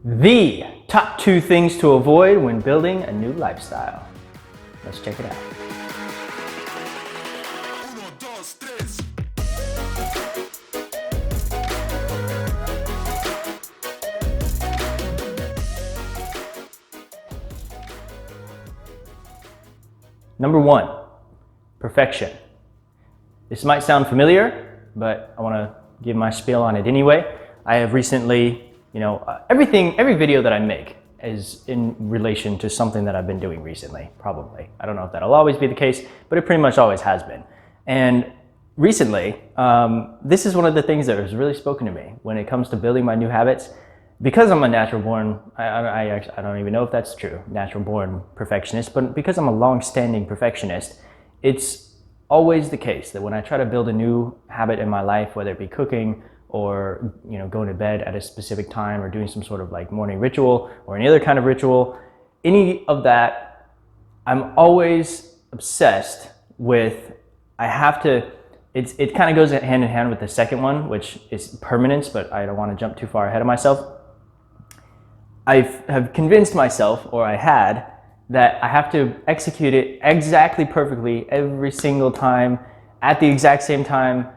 The top 2 things to avoid when building a new lifestyle. Let's check it out. Number 1, perfection. This might sound familiar, but I want to give my spiel on it anyway. I have recently, every video that I make is in relation to something that I've been doing recently, probably. I don't know if that'll always be the case, but it pretty much always has been. And recently, this is one of the things that has really spoken to me when it comes to building my new habits. Because I'm a natural born, I don't even know if that's true, natural born perfectionist, but because I'm a long-standing perfectionist, it's always the case that when I try to build a new habit in my life, whether it be cooking or going to bed at a specific time or doing some sort of like morning ritual or any other kind of ritual, any of that, I'm always obsessed with, it kind of goes hand in hand with the second one, which is permanence, but I don't want to jump too far ahead of myself. I have convinced myself, or I had, that I have to execute it exactly perfectly every single time, at the exact same time,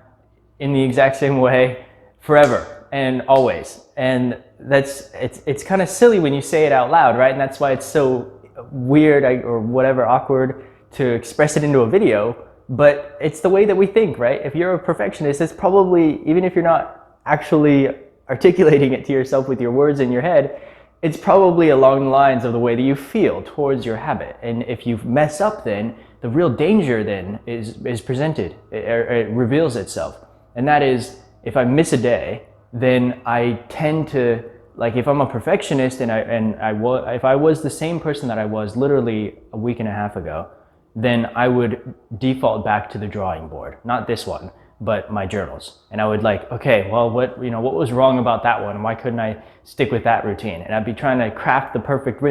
in the exact same way, forever and always. And it's kind of silly when you say it out loud, right? And that's why it's so weird or whatever, awkward to express it into a video, but it's the way that we think, right? If you're a perfectionist, it's probably, even if you're not actually articulating it to yourself with your words in your head, it's probably along the lines of the way that you feel towards your habit. And if you mess up, then the real danger then is presented, it reveals itself. And that is, if I miss a day, then I tend to, like if I'm a perfectionist if I was the same person that I was literally a week and a half ago, then I would default back to the drawing board, not this one, but my journals. And I would okay, well, what was wrong about that one? Why couldn't I stick with that routine? And I'd be trying to craft the perfect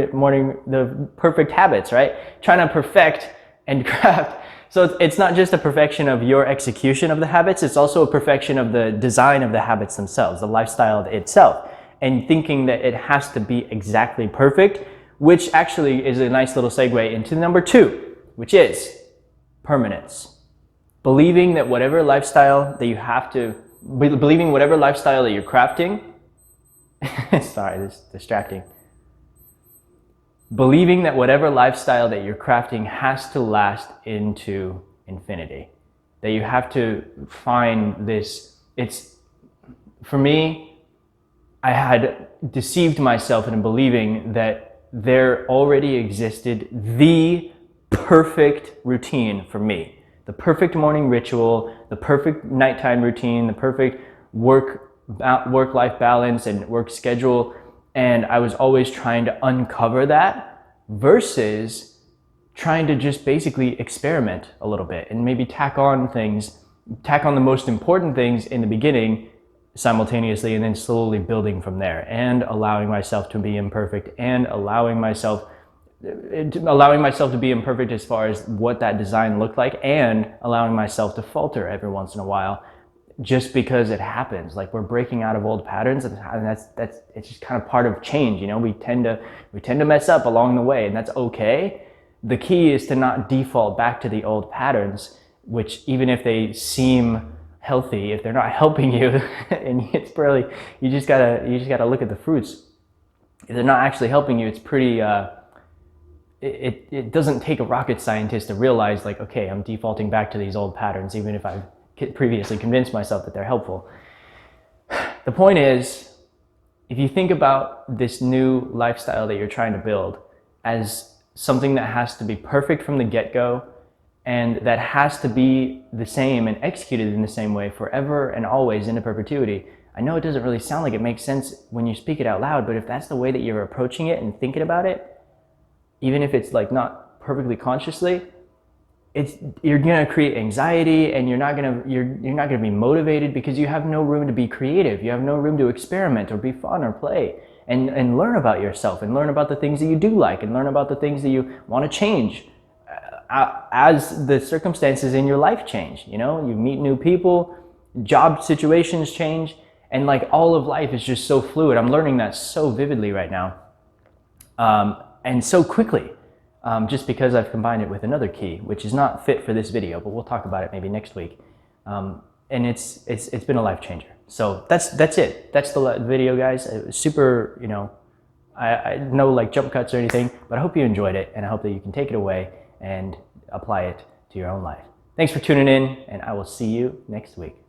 habits, right? Trying to perfect and craft. So it's not just a perfection of your execution of the habits, it's also a perfection of the design of the habits themselves, the lifestyle itself. And thinking that it has to be exactly perfect, which actually is a nice little segue into number 2, which is permanence. Believing that whatever lifestyle that whatever lifestyle that you're crafting, sorry, this is distracting. Believing that whatever lifestyle that you're crafting has to last into infinity. That you have to find this, for me, I had deceived myself into believing that there already existed the perfect routine for me. The perfect morning ritual, the perfect nighttime routine, the perfect work-life balance and work schedule. And I was always trying to uncover that versus trying to just basically experiment a little bit and maybe tack on the most important things in the beginning simultaneously, and then slowly building from there and allowing myself to be imperfect and allowing myself to be imperfect as far as what that design looked like, and allowing myself to falter every once in a while just because it happens. Like we're breaking out of old patterns, and it's just kind of part of change. We tend to mess up along the way, and that's okay. The key is to not default back to the old patterns, which even if they seem healthy, if they're not helping you, and you just gotta look at the fruits. If they're not actually helping you, it's pretty it doesn't take a rocket scientist to realize okay, I'm defaulting back to these old patterns, even if I've previously convinced myself that they're helpful. The point is, if you think about this new lifestyle that you're trying to build as something that has to be perfect from the get-go, and that has to be the same and executed in the same way forever and always into perpetuity, I know it doesn't really sound like it makes sense when you speak it out loud, but if that's the way that you're approaching it and thinking about it, even if it's not perfectly consciously, you're gonna create anxiety, and you're not gonna be motivated because you have no room to be creative. You have no room to experiment or be fun or play and learn about yourself and learn about the things that you do like and learn about the things that you want to change as the circumstances in your life change. You meet new people, job situations change, And like all of life is just so fluid. I'm learning that so vividly right now, and so quickly, just because I've combined it with another key, which is not fit for this video, but we'll talk about it maybe next week. And it's been a life changer. So that's it. That's the video, guys. It was super, you know, I no like jump cuts or anything, but I hope you enjoyed it, and I hope that you can take it away and apply it to your own life. Thanks for tuning in, and I will see you next week.